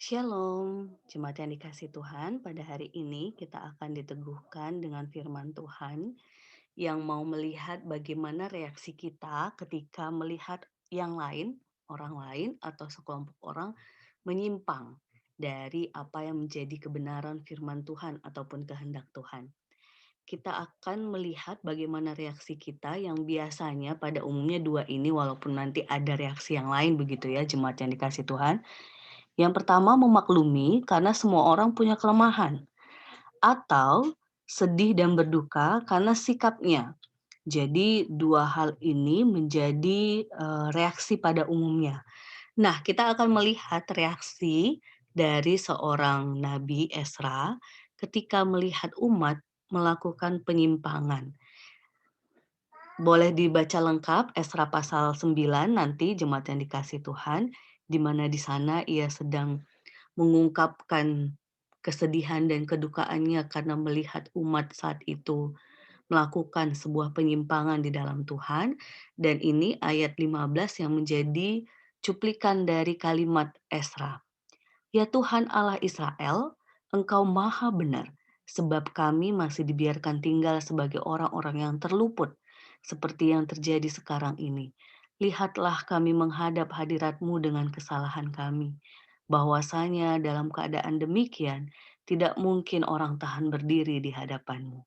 Shalom, jemaat yang dikasih Tuhan, pada hari ini kita akan diteguhkan dengan firman Tuhan yang mau melihat bagaimana reaksi kita ketika melihat yang lain, orang lain atau sekelompok orang menyimpang dari apa yang menjadi kebenaran firman Tuhan ataupun kehendak Tuhan. Kita akan melihat bagaimana reaksi kita yang biasanya pada umumnya dua ini walaupun nanti ada reaksi yang lain begitu ya jemaat yang dikasih Tuhan. Yang pertama memaklumi karena semua orang punya kelemahan, atau sedih dan berduka karena sikapnya. Jadi dua hal ini menjadi, reaksi pada umumnya. Nah, kita akan melihat reaksi dari seorang Nabi Esra ketika melihat umat melakukan penyimpangan. Boleh dibaca lengkap Esra pasal 9 nanti jemaat yang dikasih Tuhan, di mana di sana ia sedang mengungkapkan kesedihan dan kedukaannya karena melihat umat saat itu melakukan sebuah penyimpangan di dalam Tuhan, dan ini ayat 15 yang menjadi cuplikan dari kalimat Esra. Ya Tuhan Allah Israel, Engkau maha benar, sebab kami masih dibiarkan tinggal sebagai orang-orang yang terluput, seperti yang terjadi sekarang ini. Lihatlah kami menghadap hadirat-Mu dengan kesalahan kami. Bahwasanya dalam keadaan demikian, tidak mungkin orang tahan berdiri di hadapan-Mu.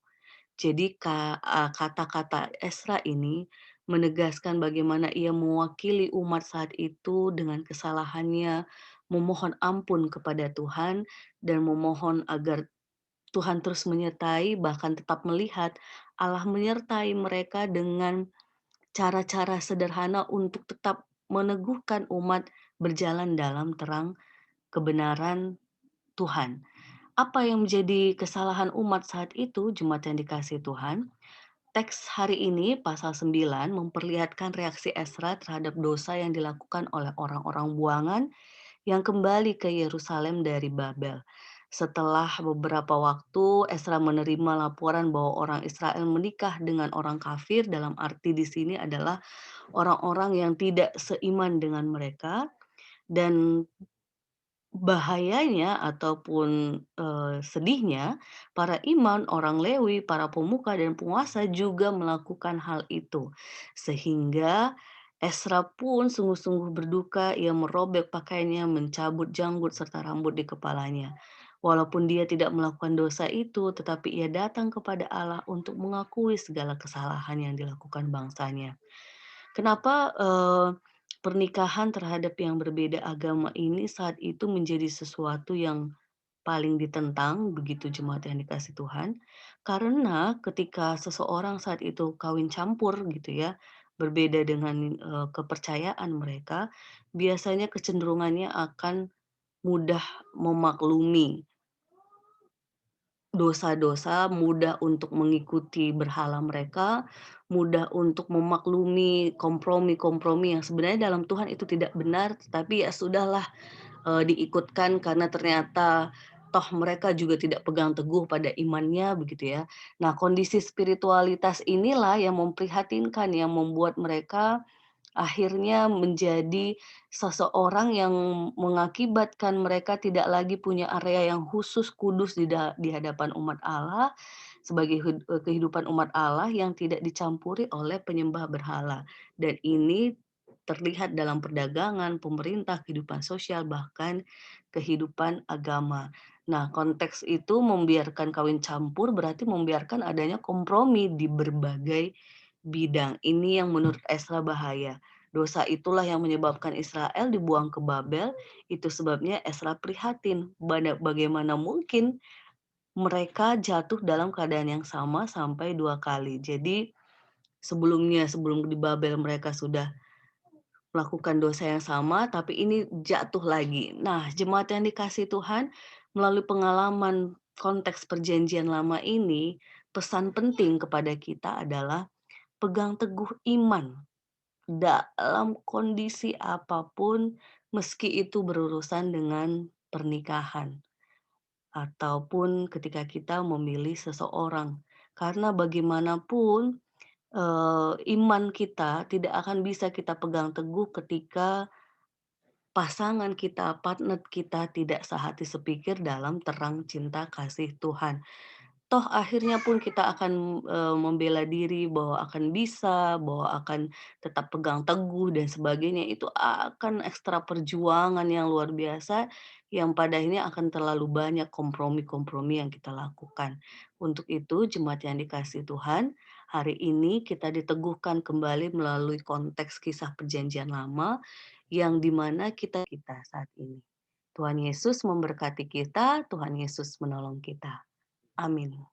Jadi kata-kata Esra ini menegaskan bagaimana ia mewakili umat saat itu dengan kesalahannya, memohon ampun kepada Tuhan dan memohon agar Tuhan terus menyertai bahkan tetap melihat Allah menyertai mereka dengan cara-cara sederhana untuk tetap meneguhkan umat berjalan dalam terang kebenaran Tuhan. Apa yang menjadi kesalahan umat saat itu, jemaat yang dikasihi Tuhan? Teks hari ini pasal 9 memperlihatkan reaksi Esra terhadap dosa yang dilakukan oleh orang-orang buangan yang kembali ke Yerusalem dari Babel. Setelah beberapa waktu Esra menerima laporan bahwa orang Israel menikah dengan orang kafir, dalam arti di sini adalah orang-orang yang tidak seiman dengan mereka, dan bahayanya ataupun, sedihnya, para imam, orang Lewi, para pemuka dan penguasa juga melakukan hal itu. Sehingga Esra pun sungguh-sungguh berduka, ia merobek pakaiannya, mencabut janggut serta rambut di kepalanya. Walaupun dia tidak melakukan dosa itu, tetapi ia datang kepada Allah untuk mengakui segala kesalahan yang dilakukan bangsanya. Kenapa, pernikahan terhadap yang berbeda agama ini saat itu menjadi sesuatu yang paling ditentang, begitu jemaat yang dikasih Tuhan. Karena ketika seseorang saat itu kawin campur gitu ya, berbeda dengan, kepercayaan mereka, biasanya kecenderungannya akan mudah memaklumi dosa-dosa, mudah untuk mengikuti berhala mereka, mudah untuk memaklumi kompromi-kompromi yang sebenarnya dalam Tuhan itu tidak benar, tetapi ya sudahlah, diikutkan karena ternyata toh mereka juga tidak pegang teguh pada imannya, begitu ya. Nah, kondisi spiritualitas inilah yang memprihatinkan, yang membuat mereka akhirnya menjadi seseorang yang mengakibatkan mereka tidak lagi punya area yang khusus kudus di hadapan umat Allah, sebagai kehidupan umat Allah yang tidak dicampuri oleh penyembah berhala. Dan ini terlihat dalam perdagangan, pemerintah, kehidupan sosial, bahkan kehidupan agama. Nah, konteks itu membiarkan kawin campur berarti membiarkan adanya kompromi di berbagai bidang. Ini yang menurut Esra bahaya. Dosa itulah yang menyebabkan Israel dibuang ke Babel, itu sebabnya Esra prihatin, bagaimana mungkin mereka jatuh dalam keadaan yang sama sampai 2 kali. Jadi sebelumnya, sebelum di Babel mereka sudah melakukan dosa yang sama, tapi ini jatuh lagi. Nah, jemaat yang dikasihi Tuhan, melalui pengalaman konteks perjanjian lama ini, pesan penting kepada kita adalah pegang teguh iman dalam kondisi apapun, meski itu berurusan dengan pernikahan ataupun ketika kita memilih seseorang. Karena bagaimanapun, iman kita tidak akan bisa kita pegang teguh ketika pasangan kita, partner kita tidak sehati sepikir dalam terang cinta kasih Tuhan. Toh akhirnya pun kita akan, membela diri bahwa akan bisa, bahwa akan tetap pegang teguh dan sebagainya, itu akan ekstra perjuangan yang luar biasa, yang pada akhirnya akan terlalu banyak kompromi-kompromi yang kita lakukan. Untuk itu jemaat yang dikasihi Tuhan, hari ini kita diteguhkan kembali melalui konteks kisah perjanjian lama, yang di mana kita saat ini. Tuhan Yesus memberkati kita, Tuhan Yesus menolong kita. Amin.